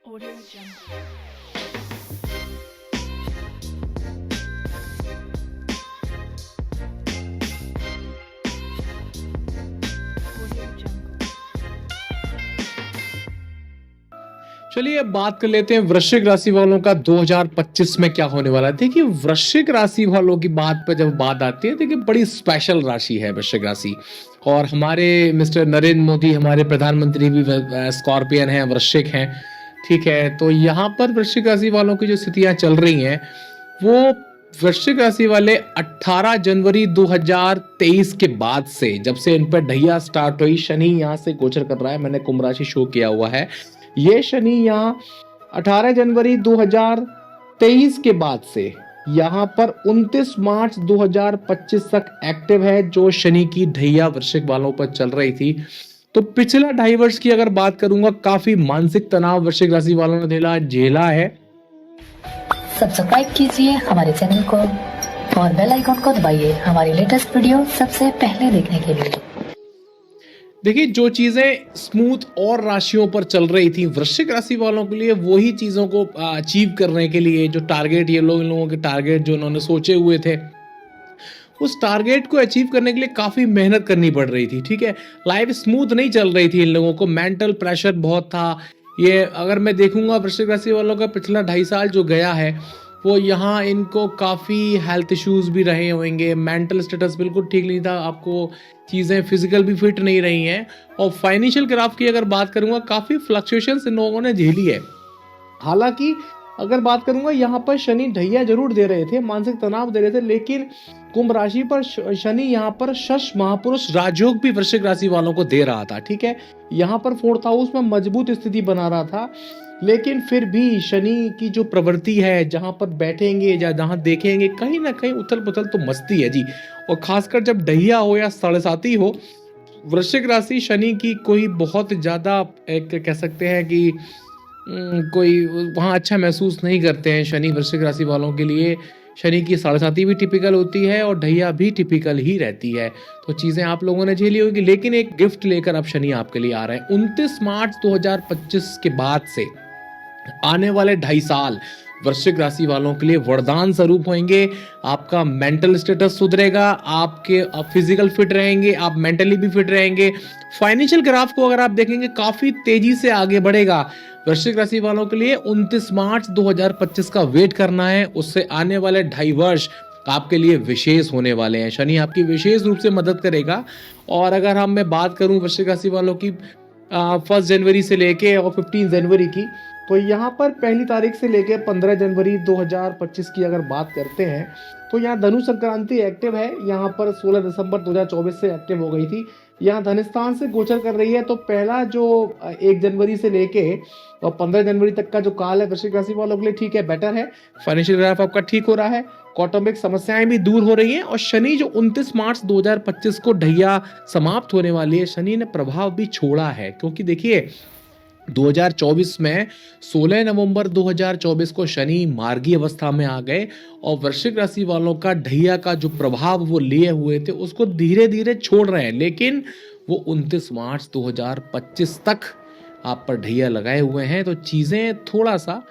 Audio Jungle. Audio Jungle. चलिए अब बात कर लेते हैं वृश्चिक राशि वालों का 2025 में क्या होने वाला है। देखिए वृश्चिक राशि वालों की बात पर जब बात आती है, देखिए बड़ी स्पेशल राशि है वृश्चिक राशि। और हमारे मिस्टर नरेंद्र मोदी, हमारे प्रधानमंत्री भी स्कॉर्पियन हैं, वृश्चिक हैं। ठीक है, तो यहाँ पर वृश्चिक राशि वालों की जो स्थितियां चल रही हैं वो वृश्चिक राशि वाले 18 जनवरी 2023 के बाद से, जब से इन पर ढैया स्टार्ट हुई, शनि यहाँ से गोचर कर रहा है। मैंने कुंभ राशि शो किया हुआ है। ये शनि यहाँ 18 जनवरी 2023 के बाद से यहाँ पर 29 मार्च 2025 तक एक्टिव है, जो शनि की ढैया वृश्चिक वालों पर चल रही थी। तो पिछला 2.5 वर्ष की अगर बात करूंगा, काफी मानसिक तनाव वृश्चिक राशि वालों ने झेला है। सब्सक्राइब कीजिए हमारे चैनल को और बेल आइकन को दबाइए हमारी लेटेस्ट वीडियो सबसे पहले देखने के लिए। देखिए जो चीजें स्मूथ और राशियों पर चल रही थी वृश्चिक राशि वालों के लिए, वही चीजों को अचीव करने के लिए जो टारगेट इन लोगों के टारगेट जो उन्होंने सोचे हुए थे, उस टारगेट को अचीव करने के लिए काफी मेहनत करनी पड़ रही थी। ठीक है, लाइफ स्मूथ नहीं चल रही थी, इन लोगों को मेंटल प्रेशर बहुत था। ये अगर मैं देखूंगा वृश्चिक राशि वालों का पिछला 2.5 साल जो गया है, वो यहाँ इनको काफ़ी हेल्थ इश्यूज भी रहे होंगे, मेंटल स्टेटस बिल्कुल ठीक नहीं था, आपको चीज़ें फिजिकल भी फिट नहीं रही हैं। और फाइनेंशियल ग्राफ की अगर बात करूंगा, काफ़ी फ्लक्चुएशंस इन लोगों ने झेली है। हालांकि अगर बात करूंगा, यहाँ पर शनि ढैया जरूर दे रहे थे, मानसिक तनाव दे रहे थे, लेकिन कुंभ राशि पर शनि यहाँ पर शश महापुरुष राजयोग भी वृश्चिक राशि वालों को दे रहा था। ठीक है, यहाँ पर 4th हाउस में मजबूत स्थिति बना रहा था, लेकिन फिर भी शनि की जो प्रवृत्ति है, जहां पर बैठेंगे या जहां देखेंगे, कहीं ना कहीं उथल पुथल तो मस्ती है जी। और खासकर जब ढैया हो या साढ़े हो, वृश्चिक राशि शनि की कोई बहुत ज्यादा एक कह सकते हैं कि कोई वहाँ अच्छा महसूस नहीं करते हैं शनि वृश्चिक राशि वालों के लिए। शनि की 7.5 भी टिपिकल होती है और ढैया भी टिपिकल ही रहती है। तो चीज़ें आप लोगों ने झेली होगी, लेकिन एक गिफ्ट लेकर अब शनि आपके लिए आ रहे हैं। 29 मार्च 2025 के बाद से आने वाले 2.5 साल वृश्चिक राशि वालों के लिए वरदान स्वरूप होंगे। आपका मेंटल स्टेटस सुधरेगा, आप फिजिकल फिट रहेंगे, आप मेंटली भी फिट रहेंगे। फाइनेंशियल ग्राफ को अगर आप देखेंगे, काफी तेजी से आगे बढ़ेगा। वृश्चिक राशि वालों के लिए 29 मार्च 2025 का वेट करना है। उससे आने वाले 2.5 वर्ष आपके लिए विशेष होने वाले हैं। शनि आपकी विशेष रूप से मदद करेगा। और अगर मैं बात करूं वृश्चिक राशि वालों की 1 जनवरी से लेके और 15 जनवरी की, तो यहाँ पर 1 तारीख से लेके 15 जनवरी 2025 की अगर बात करते हैं, तो यहाँ धनु संक्रांति एक्टिव है। यहाँ पर 16 दिसंबर 2024 से एक्टिव हो गई थी। यहाँ धनस्थान से गोचर कर रही है। तो पहला जो 1 जनवरी से लेके और 15 जनवरी तक का जो काल है वृश्चिक राशि वालों के लिए ठीक है, बेटर है। फाइनेंशियल ग्राफ आपका ठीक हो रहा है, कौटुंबिक समस्याएं भी दूर हो रही हैं। और शनि जो 29 मार्च 2025 को ढैया समाप्त होने वाली है, शनि ने प्रभाव भी छोड़ा है। क्योंकि देखिए 2024 में 16 नवंबर 2024 को शनि मार्गी अवस्था में आ गए और वृश्चिक राशि वालों का ढैया का जो प्रभाव वो लिए हुए थे उसको धीरे धीरे छोड़ रहे हैं। लेकिन वो 29 मार्च 2025 तक आप पर ढैया लगाए हुए हैं। तो चीज़ें थोड़ा सा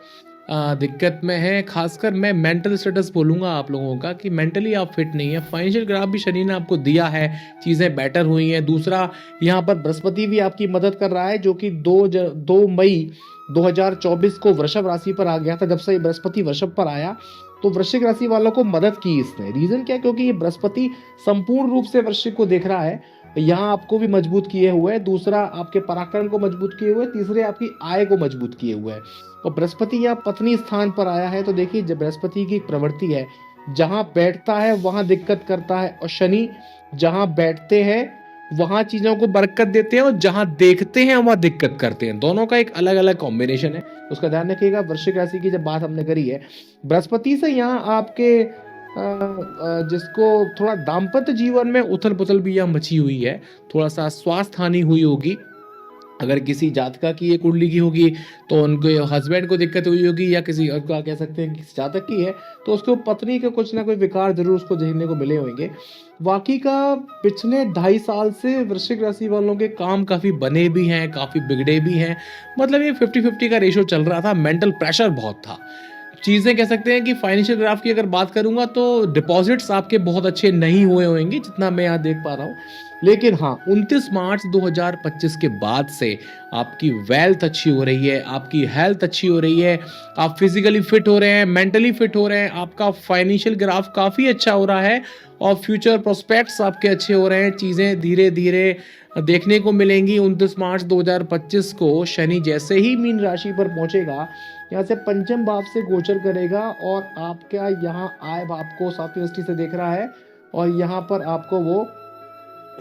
दिक्कत में है। खासकर मैं मेंटल स्टेटस बोलूँगा आप लोगों का कि मेंटली आप फिट नहीं है। फाइनेंशियल ग्राफ भी शनि ने आपको दिया है, चीज़ें बेटर हुई हैं। दूसरा, यहाँ पर बृहस्पति भी आपकी मदद कर रहा है, जो कि 2 मई 2024 को वृषभ राशि पर आ गया था। जब से बृहस्पति वृषभ पर आया तो वृश्चिक राशि वालों को मदद की इसने। रीजन क्या? क्योंकि ये बृहस्पति संपूर्ण रूप से वृश्चिक को देख रहा है, यहाँ आपको भी मजबूत किए हुए है। दूसरा, आपके पराक्रम को मजबूत किए हुए। तीसरे, आपकी आय को मजबूत किए हुए है। और बृहस्पति यहाँ पत्नी स्थान पर आया है। तो देखिए, जब बृहस्पति की प्रवृत्ति है, जहां बैठता है वहां दिक्कत करता है, और शनि जहां बैठते हैं वहां चीजों को बरकत देते हैं, और जहां देखते हैं वहां दिक्कत करते हैं। दोनों का एक अलग अलग कॉम्बिनेशन है, उसका ध्यान रखिएगा। वृश्चिक राशि की जब बात हमने करी है, बृहस्पति से यहाँ आपके जिसको थोड़ा दाम्पत्य जीवन में उथल पुथल भी यहाँ मची हुई है, थोड़ा सा स्वास्थ्य हानि हुई होगी। अगर किसी जातका की ये कुंडली की होगी तो उनके हस्बैंड को दिक्कत हुई होगी, या किसी और का कह सकते हैं किसी जातक की है तो उसको पत्नी के कुछ ना कोई विकार जरूर उसको देखने को मिले होंगे। बाकी का पिछले 2.5 साल से वृश्चिक राशि वालों के काम काफ़ी बने भी हैं, काफ़ी बिगड़े भी हैं। मतलब ये 50-50 का रेशो चल रहा था, मेंटल प्रेशर बहुत था। चीज़ें कह सकते हैं कि फाइनेंशियल ग्राफ की अगर बात करूंगा तो डिपॉजिट्स आपके बहुत अच्छे नहीं हुए होंगे जितना मैं यहाँ देख पा रहा हूँ। लेकिन हाँ, 29 मार्च 2025 के बाद से आपकी वेल्थ अच्छी हो रही है, आपकी हेल्थ अच्छी हो रही है, आप फिजिकली फिट हो रहे हैं, मेंटली फिट हो रहे हैं, आपका फाइनेंशियल ग्राफ काफ़ी अच्छा हो रहा है और फ्यूचर प्रोस्पेक्ट्स आपके अच्छे हो रहे हैं। चीज़ें धीरे धीरे देखने को मिलेंगी। 29 मार्च 2025 को शनि जैसे ही मीन राशि पर पहुंचेगा, यहाँ से पंचम भाव से गोचर करेगा और आपका यहाँ आय भाव को 7वीं दृष्टि से देख रहा है और यहाँ पर आपको वो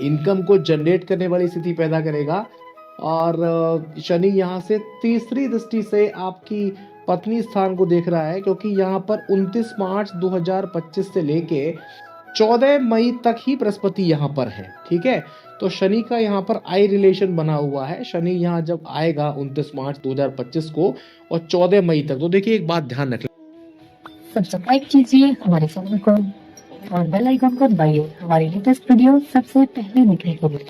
इनकम को जनरेट करने वाली स्थिति पैदा करेगा। और शनि यहाँ से तीसरी दृष्टि से आपकी पत्नी स्थान को देख रहा है, क्योंकि यहाँ पर 29 मार्च 2025 से लेके 14 मई तक ही बृहस्पति यहाँ पर है। ठीक है, तो शनि का यहाँ पर आई रिलेशन बना हुआ है। शनि यहाँ जब आएगा 29 मार्च 2025 को और 14 मई तक, तो देखिए एक बात ध्यान रखें, सब्सक्राइब कीजिए हमारे चैनल को और बेल आइकन को दबाइए हमारी लेटेस्ट वीडियो सबसे पहले देखने के लिए।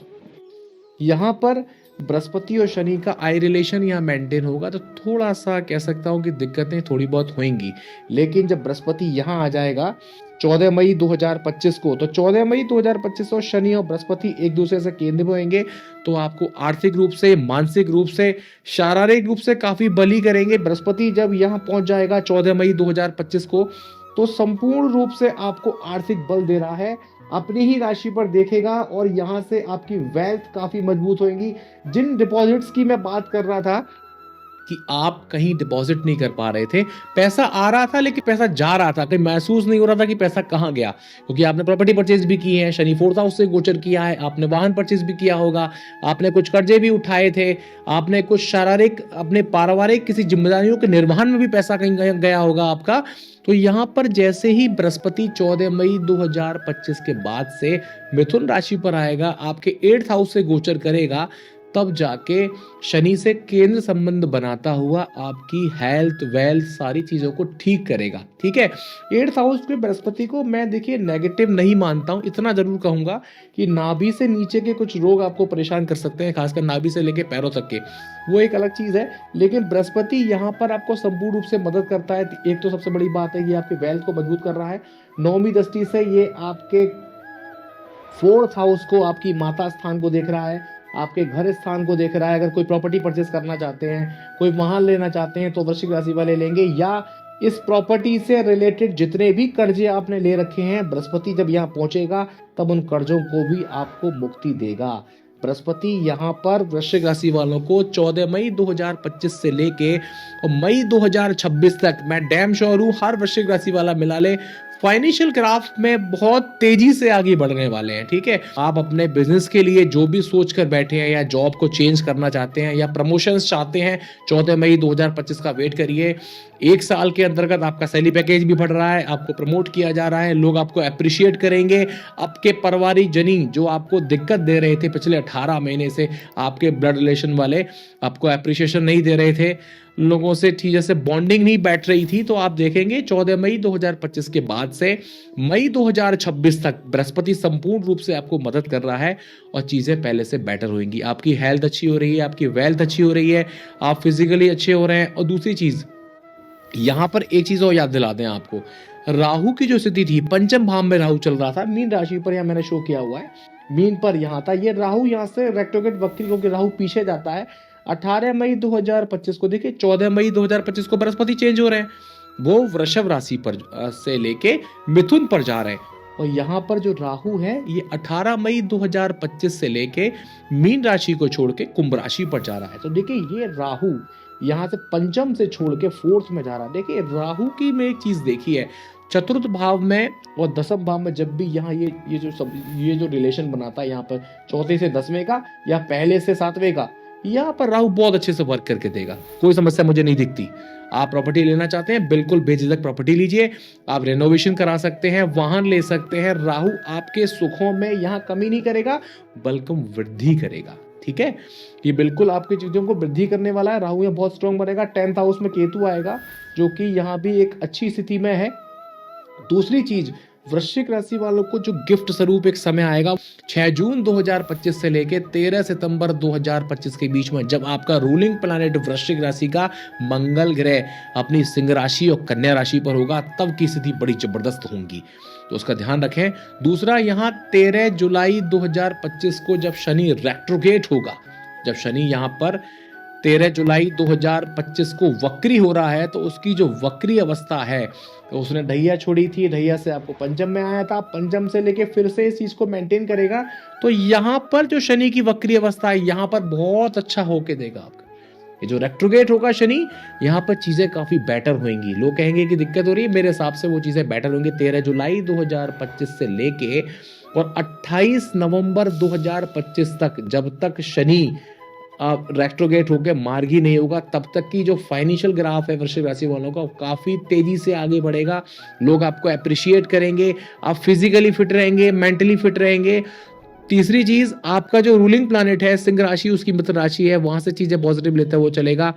यहाँ पर बृहस्पति और शनि का आई रिलेशन यहाँ मेंटेन होगा तो थोड़ा सा कह सकता हूँ कि दिक्कतें थोड़ी बहुत होंगी। लेकिन जब बृहस्पति यहाँ आ जाएगा 14 मई 2025 को, तो 14 मई 2025 को शनि और बृहस्पति एक दूसरे से केंद्र में होंगे तो आपको आर्थिक रूप से, मानसिक रूप से, शारीरिक रूप से काफी बली करेंगे। बृहस्पति जब यहाँ पहुंच जाएगा 14 मई 2025 को तो संपूर्ण रूप से आपको आर्थिक बल दे रहा है, अपनी ही राशि पर देखेगा और यहाँ से आपकी वेल्थ काफी मजबूत होगी। जिन डिपॉजिट्स की मैं बात कर रहा था कि आप कहीं डिपॉजिट नहीं कर पा रहे थे, पैसा आ रहा था लेकिन पैसा जा रहा था, कहीं महसूस नहीं हो रहा था कि पैसा कहाँ गया, क्योंकि आपने प्रॉपर्टी परचेज भी की है, शनि 4th हाउस से गोचर किया है, आपने वाहन परचेज भी किया होगा, आपने कुछ कर्जे भी उठाए थे, आपने कुछ शारीरिक अपने पारिवारिक किसी जिम्मेदारियों के निर्वहन में भी पैसा कहीं गया होगा आपका। तो यहाँ पर जैसे ही बृहस्पति 14 मई 2025 के बाद से मिथुन राशि पर आएगा, आपके 8th हाउस से गोचर करेगा, तब जाके शनि से केंद्र संबंध बनाता हुआ आपकी हेल्थ, वेल्थ सारी चीजों को ठीक करेगा। ठीक है, 8th हाउस के बृहस्पति को मैं देखिए नेगेटिव नहीं मानता हूं, इतना जरूर कहूंगा कि नाभि से नीचे के कुछ रोग आपको परेशान कर सकते हैं, खासकर नाभि से लेके पैरों तक के, वो एक अलग चीज है। लेकिन बृहस्पति यहाँ पर आपको संपूर्ण रूप से मदद करता है। एक तो सबसे बड़ी बात है, ये आपके वेल्थ को मजबूत कर रहा है। 9वीं दृष्टि से ये आपके 4th हाउस को, आपकी माता स्थान को देख रहा है, आपके घर स्थान को देख रहा है। अगर कोई प्रॉपर्टी परचेस करना चाहते हैं, कोई वाहन लेना चाहते हैं तो वृश्चिक राशि वाले लेंगे, या इस प्रॉपर्टी से रिलेटेड जितने भी कर्जे आपने ले रखे हैं, बृहस्पति जब यहाँ पहुंचेगा तब उन कर्जों को भी आपको मुक्ति देगा। बृहस्पति यहाँ पर वृश्चिक राशि वालों को 14 मई 2025 से लेके और मई 2026 तक, मैं डैम श्योर हूँ हर वृश्चिक राशि वाला मिला ले, फाइनेंशियल ग्राफ में बहुत तेजी से आगे बढ़ने वाले हैं। ठीक है, आप अपने बिजनेस के लिए जो भी सोच कर बैठे हैं, या जॉब को चेंज करना चाहते हैं, या प्रमोशंस चाहते हैं, 14 मई 2025 का वेट करिए। 1 साल के अंतर्गत आपका सैलरी पैकेज भी बढ़ रहा है, आपको प्रमोट किया जा रहा है, लोग आपको अप्रिशिएट करेंगे। आपके परिवारिक जनी जो आपको दिक्कत दे रहे थे पिछले 18 महीने से, आपके ब्लड रिलेशन वाले आपको अप्रिशिएशन नहीं दे रहे थे, लोगों से ठीक जैसे बॉन्डिंग नहीं बैठ रही थी, तो आप देखेंगे 14 मई 2025 के बाद से मई 2026 तक बृहस्पति संपूर्ण रूप से आपको मदद कर रहा है और चीजें पहले से बेटर होंगी। आपकी हेल्थ अच्छी हो रही है, आपकी वेल्थ अच्छी हो रही है, आप फिजिकली अच्छे हो रहे हैं। और दूसरी चीज, यहां पर एक चीज और याद दिला दें आपको, राहु की जो स्थिति थी, पंचम भाव में राहु चल रहा था, मीन राशि पर, यहां मैंने शो किया हुआ है, मीन पर यहाँ था ये राहु, यहाँ से रेट्रोग्रेड वक्री होकर राहु पीछे जाता है 18 मई 2025 को। देखिए 14 मई 2025 को बृहस्पति चेंज हो रहे हैं, वो वृषभ राशि पर से लेके मिथुन पर जा रहे हैं, और यहाँ पर जो राहु है ये 18 मई 2025 से लेके मीन राशि को छोड़ के कुंभ राशि पर जा रहा है। तो देखिए ये राहु यहाँ से पंचम से छोड़ के 4th में जा रहा है। देखिए राहु की मैं एक चीज देखी है, 4th भाव में और 10th भाव में जब भी यहाँ ये जो रिलेशन बनाता है, यहाँ पर 4थे से 10वें का या पहले से 7वें का, यहाँ पर राहु बहुत अच्छे से वर्क करके देगा, कोई समस्या मुझे नहीं दिखती। आप प्रॉपर्टी लेना चाहते हैं, बिल्कुल बेझिझक प्रॉपर्टी लीजिए, आप रेनोवेशन करा सकते हैं, वाहन ले सकते हैं। राहु आपके सुखों में यहाँ कमी नहीं करेगा बल्कि वृद्धि करेगा। ठीक है, ये बिल्कुल आपकी चीज़ों को वृद्धि करने वाला है। राहु यहाँ बहुत स्ट्रांग बनेगा। 10th हाउस में केतु आएगा जो कि यहाँ भी एक अच्छी स्थिति में है। दूसरी चीज, वृश्चिक राशि वालों को जो गिफ्ट स्वरूप एक समय आएगा 6 जून 2025 से लेके 13 सितंबर 2025 के बीच में, जब आपका रूलिंग प्लैनेट वृश्चिक राशि का मंगल ग्रह अपनी सिंह राशि और कन्या राशि पर होगा, तब की स्थिति बड़ी जबरदस्त होंगी, तो उसका ध्यान रखें। दूसरा, यहाँ 13 जुलाई 2025 को जब शनि रेट्रोगेट होगा, जब शनि यहाँ पर 13 जुलाई 2025 को वक्री हो रहा है, तो उसकी जो वक्री अवस्था है, तो उसने ढैया छोड़ी थी, ढैया से आपको पंचम में आया था, पंचम से लेके फिर से इस चीज को मेंटेन करेगा। तो यहाँ पर जो शनि की वक्री अवस्था है, यहाँ पर बहुत अच्छा होके देगा आपका। ये जो रेट्रोगेट होगा शनि, यहाँ पर चीजें काफी बेटर होंगी। लोग कहेंगे कि दिक्कत हो रही है, मेरे हिसाब से वो चीजें बेटर होंगी 13 जुलाई 2025 से लेके और 28 नवंबर 2025 तक, जब तक शनि रेट्रोगेट होकर मार्गी नहीं होगा, तब तक की जो फाइनेंशियल ग्राफ है वृश्चिक राशि वालों का, काफी तेजी से आगे बढ़ेगा। लोग आपको अप्रिशिएट करेंगे, आप फिजिकली फिट रहेंगे, मेंटली फिट रहेंगे। तीसरी चीज, आपका जो रूलिंग प्लैनेट है सिंह राशि, उसकी मित्र राशि है, वहां से चीजें पॉजिटिव लेते हुए चलेगा।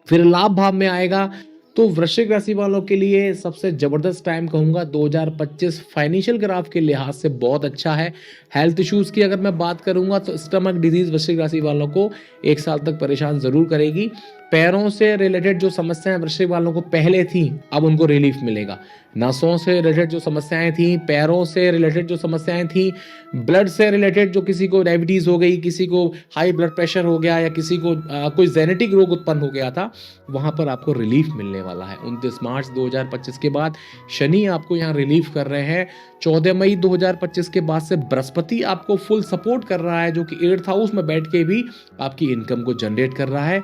फिर लाभ भाव में आएगा, तो वृश्चिक राशि वालों के लिए सबसे जबरदस्त टाइम कहूंगा 2025 फाइनेंशियल ग्राफ के लिहाज से बहुत अच्छा है। हेल्थ इश्यूज की अगर मैं बात करूंगा तो स्टमक डिजीज वृश्चिक राशि वालों को 1 साल तक परेशान जरूर करेगी। पैरों से रिलेटेड जो समस्याएं वृश्चिक वालों को पहले थी, अब उनको रिलीफ मिलेगा। नसों से रिलेटेड जो समस्याएं थी, पैरों से रिलेटेड जो समस्याएं थी, ब्लड से रिलेटेड जो किसी को डायबिटीज हो गई, किसी को हाई ब्लड प्रेशर हो गया या किसी को कोई जेनेटिक रोग उत्पन्न हो गया था, वहां पर आपको रिलीफ मिलने वाला है। 29 मार्च 2025 के बाद शनि आपको यहाँ रिलीफ कर रहे हैं। 14 मई 2025 के बाद से बृहस्पति आपको फुल सपोर्ट कर रहा है, जो कि 8th हाउस में बैठ के भी आपकी इनकम को जनरेट कर रहा है।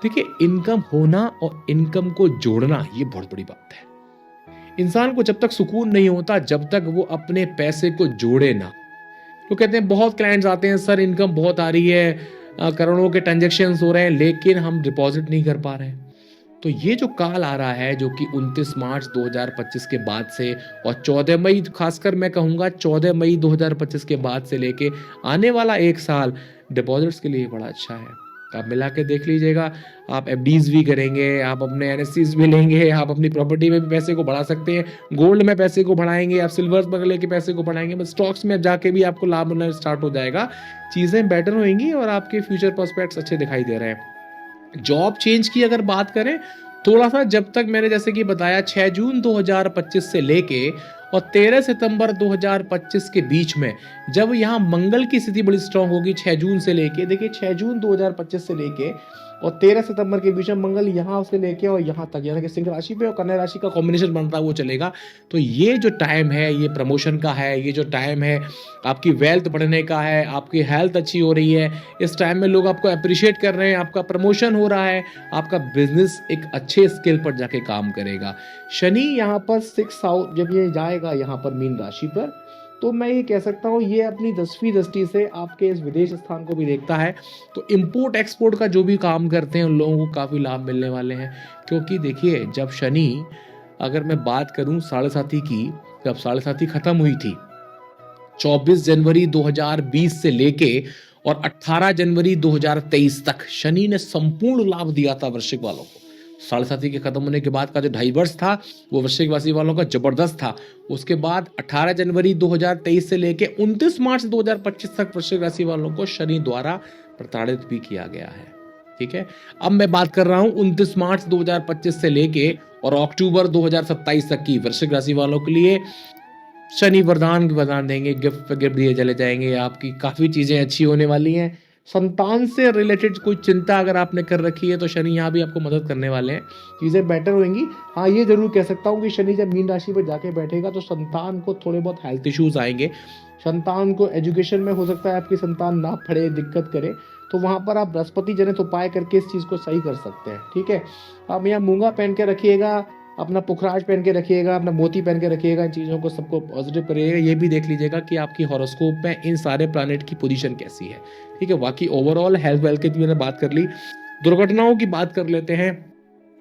देखिए, इनकम होना और इनकम को जोड़ना ये बहुत बड़ी बात है। इंसान को जब तक सुकून नहीं होता, जब तक वो अपने पैसे को जोड़े ना। तो कहते हैं, बहुत क्लाइंट्स आते हैं, सर इनकम बहुत आ रही है, करोड़ों के ट्रांजेक्शन्स हो रहे हैं, लेकिन हम डिपॉजिट नहीं कर पा रहे हैं। तो ये जो काल आ रहा है, जो कि 29 मार्च 2025 के बाद से और 14 मई, खासकर मैं कहूँगा 14 मई 2025 के बाद से लेके आने वाला 1 साल डिपॉजिट्स के लिए बड़ा अच्छा है। आप मिला के देख लीजिएगा, आप एफडीज भी करेंगे, आप अपने एनएससीज भी लेंगे, आप अपनी प्रॉपर्टी में भी पैसे को बढ़ा सकते हैं, गोल्ड में पैसे को बढ़ाएंगे, आप सिल्वर बगले के पैसे को बढ़ाएंगे, बस स्टॉक्स में जाके भी आपको लाभ मिलना स्टार्ट हो जाएगा। चीज़ें बेटर होंगी और आपके फ्यूचर प्रोस्पेक्ट्स अच्छे दिखाई दे रहे हैं। जॉब चेंज की अगर बात करें, थोड़ा सा जब तक मैंने जैसे कि बताया 6 जून 2025 से लेके और 13 सितंबर 2025 के बीच में, जब यहाँ मंगल की स्थिति बड़ी स्ट्रांग होगी 6 जून से लेके, देखिए 6 जून 2025 से लेके और 13 सितंबर के बीच में मंगल यहाँ से लेके और यहाँ तक, यानी कि सिंह राशि पे और कन्या राशि का कॉम्बिनेशन बनता है वो चलेगा। तो ये जो टाइम है, ये प्रमोशन का है, ये जो टाइम है आपकी वेल्थ बढ़ने का है, आपकी हेल्थ अच्छी हो रही है, इस टाइम में लोग आपको अप्रिशिएट कर रहे हैं, आपका प्रमोशन हो रहा है, आपका बिजनेस एक अच्छे स्केल पर जाके काम करेगा। शनि यहाँ पर 6 हाउस जब ये जाएगा यहाँ पर मीन राशि पर, तो मैं ये कह सकता हूँ ये अपनी 10वीं दृष्टि से आपके इस विदेश स्थान को भी देखता है। तो इंपोर्ट एक्सपोर्ट का जो भी काम करते हैं उन लोगों को काफ़ी लाभ मिलने वाले हैं। क्योंकि देखिए, जब शनि, अगर मैं बात करूँ साढ़े साथी की, जब साढ़े साथी खत्म हुई थी 24 जनवरी 2020 से लेके और 18 जनवरी 2023 तक शनि ने संपूर्ण लाभ दिया था वृश्चिक वालों को। साढ़े साथी के खत्म होने के बाद का जो 2.5 वर्ष था वो वृश्चिक राशि वालों का जबरदस्त था। उसके बाद 18 जनवरी 2023 से लेके 29 मार्च 2025 तक वृश्चिक राशि वालों को शनि द्वारा प्रताड़ित भी किया गया है। ठीक है, अब मैं बात कर रहा हूं 29 मार्च 2025 से लेके और अक्टूबर 2027 तक की वृश्चिक राशि वालों के लिए। शनि वरदान देंगे, गिफ्ट दिए चले जाएंगे, आपकी काफी चीजें अच्छी होने वाली हैं। संतान से रिलेटेड कोई चिंता अगर आपने कर रखी है तो शनि यहाँ भी आपको मदद करने वाले हैं, चीज़ें बेटर होंगी। हाँ, ये जरूर कह सकता हूँ कि शनि जब मीन राशि पर जाके बैठेगा तो संतान को थोड़े बहुत हेल्थ इश्यूज आएंगे। संतान को एजुकेशन में हो सकता है आपकी संतान ना पढ़े, दिक्कत करे, तो वहाँ पर आप बृहस्पति जनित उपाय करके इस चीज़ को सही कर सकते हैं। ठीक है, आप यहाँ मूंगा पहन के रखिएगा, अपना पुखराज पहन के रखिएगा, अपना मोती पहन के रखिएगा, इन चीज़ों को सबको पॉजिटिव करिएगा। ये भी देख लीजिएगा कि आपकी हॉरोस्कोप में इन सारे प्लैनेट की पोजीशन कैसी है। ठीक है, बाकी ओवरऑल हेल्थ वेल्थ की मैंने बात कर ली। दुर्घटनाओं की बात कर लेते हैं,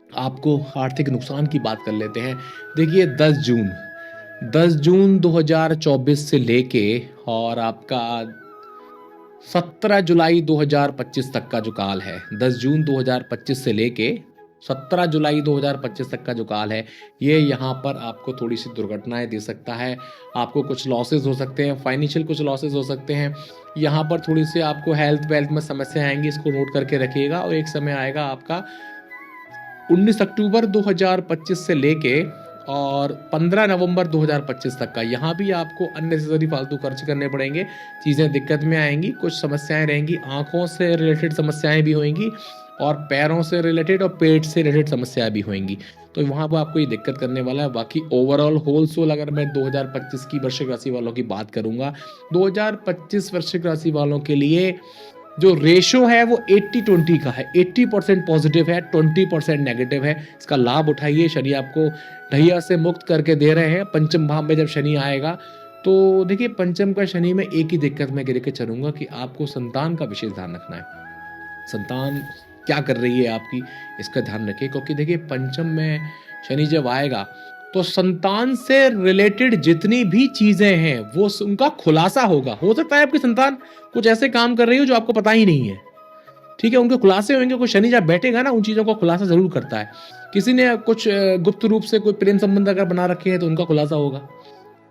आपको आर्थिक नुकसान की बात कर लेते हैं। देखिए 10 जून 2024 से लेके और आपका 17 जुलाई 2025 तक का जो काल है, 10 जून 2025 से लेके 17 जुलाई 2025 तक का जो काल है, ये यहाँ पर आपको थोड़ी सी दुर्घटनाएं दे सकता है। आपको कुछ लॉसेस हो सकते हैं, फाइनेंशियल कुछ लॉसेस हो सकते हैं। यहाँ पर थोड़ी सी आपको हेल्थ वेल्थ में समस्या आएंगी, इसको नोट करके रखिएगा। और एक समय आएगा आपका 19 अक्टूबर 2025 से लेके और 15 नवंबर 2025 तक का, यहाँ भी आपको अननेसेसरी फालतू खर्च करने पड़ेंगे, चीज़ें दिक्कत में आएंगी, कुछ समस्याएं रहेंगी, आंखों से रिलेटेड समस्याएं भी होंगी और पैरों से रिलेटेड और पेट से रिलेटेड समस्याएं भी होंगी। तो वहाँ पर आपको ये दिक्कत करने वाला है। बाकी ओवरऑल होल सोल अगर मैं 2025 की वृश्चिक राशि वालों की बात करूँगा, 2025 वृश्चिक राशि वालों के लिए जो रेशो है वो 80-20 का है। 80% पॉजिटिव है, 20% नेगेटिव है। इसका लाभ उठाइए। शनि आपको ढैया से मुक्त करके दे रहे हैं। पंचम भाव में जब शनि आएगा तो देखिए, पंचम का शनि में एक ही दिक्कत मैं लेके चलूंगा कि आपको संतान का विशेष ध्यान रखना है। संतान क्या कर रही है आपकी, इसका ध्यान रखिए। क्योंकि देखिए, पंचम में शनि जब आएगा तो संतान से रिलेटेड जितनी भी चीजें हैं वो उनका खुलासा होगा। हो सकता है आपकी संतान कुछ ऐसे काम कर रही हो जो आपको पता ही नहीं है, ठीक है, उनके खुलासे होंगे। कोई शनि जब बैठेगा ना, उन चीजों का खुलासा जरूर करता है। किसी ने कुछ गुप्त रूप से कोई प्रेम संबंध अगर बना रखे हैं तो उनका खुलासा होगा।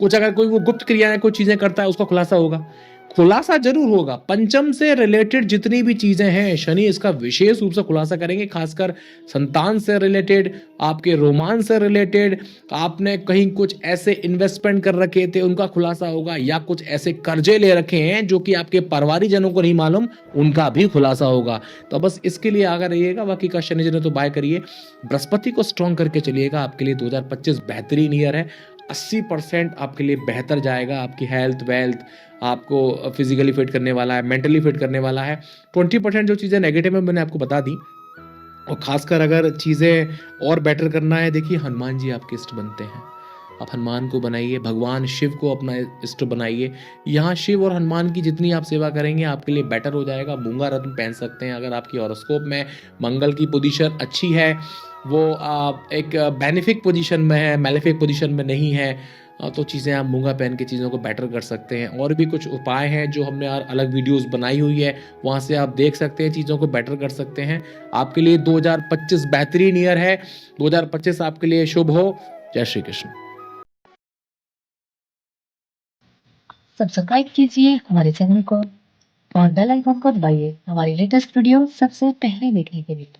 कुछ अगर कोई वो गुप्त क्रियाएं कोई चीजें करता है, उसका खुलासा होगा। खुलासा जरूर होगा। पंचम से रिलेटेड जितनी भी चीजें हैं, शनि इसका विशेष रूप से खुलासा करेंगे। खासकर संतान से रिलेटेड, आपके रोमांस से रिलेटेड, आपने कहीं कुछ ऐसे इन्वेस्टमेंट कर रखे थे उनका खुलासा होगा, या कुछ ऐसे कर्जे ले रखे हैं जो कि आपके परिवारजनों को नहीं मालूम, उनका भी खुलासा होगा। तो बस इसके लिए आगे रहिएगा। बाकी का शनि जन तो बाय करिए, बृहस्पति को स्ट्रॉन्ग करके चलिएगा। आपके लिए 2025 बेहतरीन ईयर है। 80% आपके लिए बेहतर जाएगा। आपकी हेल्थ वेल्थ आपको फिजिकली फिट करने वाला है, मेंटली फिट करने वाला है। 20% जो चीज़ें नेगेटिव है मैंने आपको बता दी। और खासकर अगर चीज़ें और बेटर करना है, देखिए हनुमान जी आपके इष्ट बनते हैं। आप हनुमान को बनाइए, भगवान शिव को अपना इष्ट बनाइए। यहाँ शिव और हनुमान की जितनी आप सेवा करेंगे आपके लिए बेटर हो जाएगा। मूंगा रत्न पहन सकते हैं। अगर आपकी हॉरोस्कोप में मंगल की पोजीशन अच्छी है, वो एक बेनिफिक पोजीशन में है, मैलेफिक पोजीशन में नहीं है, तो चीज़ें आप मूंगा पहन के चीज़ों को बेटर कर सकते हैं। और भी कुछ उपाय हैं जो हमने अलग वीडियोस बनाई हुई है, वहाँ से आप देख सकते हैं, चीज़ों को बेटर कर सकते हैं। आपके लिए 2025 बेहतरीन ईयर है। 2025 आपके लिए शुभ हो। जय श्री कृष्ण। सब्सक्राइब कीजिए हमारे चैनल को और बेल आइकन को दबाइए हमारी लेटेस्ट वीडियो सबसे पहले देखने के लिए।